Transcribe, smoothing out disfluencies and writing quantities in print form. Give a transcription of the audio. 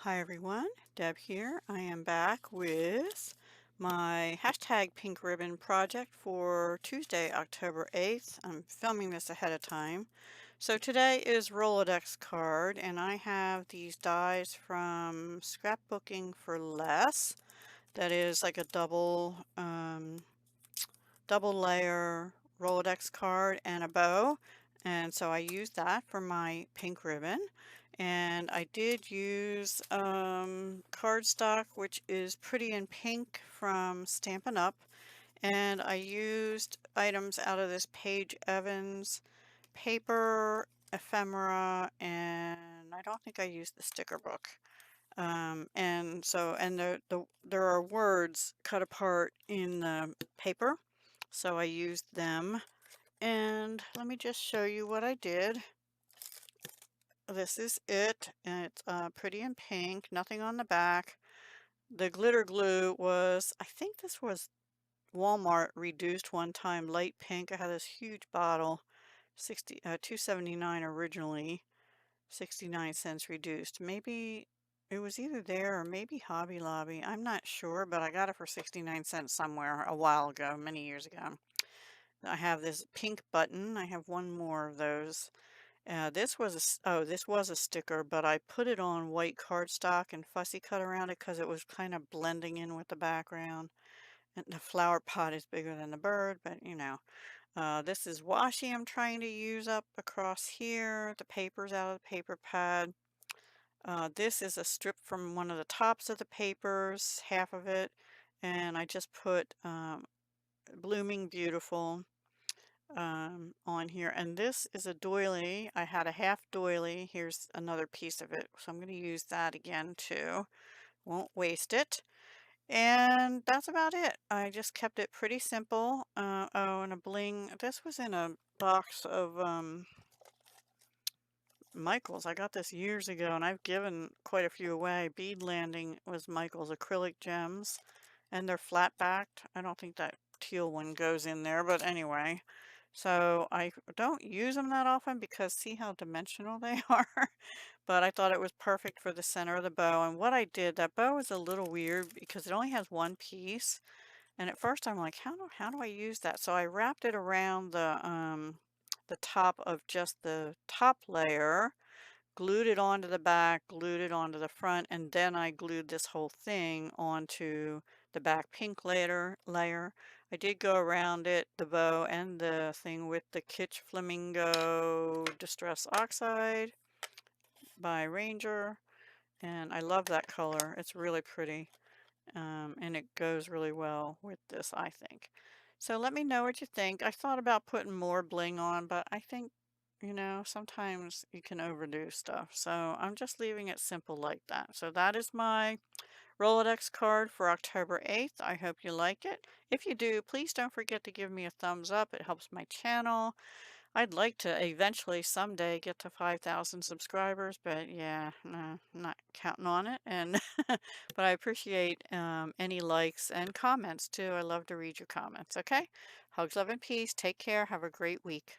Hi everyone, Deb here. I am back with my hashtag pink ribbon project for Tuesday, October 8th. I'm filming this ahead of time. So today is Rolodex card, and I have these dies from Scrapbooking for Less. That is like a double layer Rolodex card and a bow. And so I used that for my pink ribbon. And I did use cardstock, which is Pretty in Pink from Stampin' Up. And I used items out of this Paige Evans paper, ephemera, and I don't think I used the sticker book. There are words cut apart in the paper, so I used them. And let me just show you what I did. This is it, and it's Pretty in Pink, nothing on the back. The glitter glue was, I think this was Walmart reduced one time, light pink. I had this huge bottle, 279 originally, 69 cents reduced. Maybe it was either there or maybe Hobby Lobby. I'm not sure, but I got it for 69 cents somewhere a while ago, many years ago. I have this pink button. I have one more of those. This was a sticker, but I put it on white cardstock and fussy cut around it because it was kind of blending in with the background. And the flower pot is bigger than the bird, but you know. This is washi I'm trying to use up across here. The paper's out of the paper pad. This is a strip from one of the tops of the papers, half of it, and I just put Blooming Beautiful on here. And this is a doily. I had a half doily. Here's another piece of it, so I'm going to use that again too. Won't waste it. And that's about it. I just kept it pretty simple. Oh, and a bling. This was in a box of Michael's. I got this years ago and I've given quite a few away. Bead Landing was Michael's acrylic gems, and they're flat backed. I don't think that teal one goes in there, but anyway. So I don't use them that often because see how dimensional they are? But I thought it was perfect for the center of the bow. And what I did, that bow is a little weird because it only has one piece. And at first I'm like, how do I use that? So I wrapped it around the top of just the top layer, glued it onto the back, glued it onto the front, and then I glued this whole thing onto the back pink layer. I did go around it, the bow and the thing with the Kitsch Flamingo Distress Oxide by Ranger. And I love that color. It's really pretty. And it goes really well with this, I think. So let me know what you think. I thought about putting more bling on, but I think, sometimes you can overdo stuff. So I'm just leaving it simple like that. So that is my Rolodex card for October 8th. I hope you like it. If you do, please don't forget to give me a thumbs up. It helps my channel. I'd like to eventually someday get to 5,000 subscribers, but yeah, no, not counting on it. And but I appreciate any likes and comments too. I love to read your comments. Okay, hugs, love, and peace. Take care. Have a great week.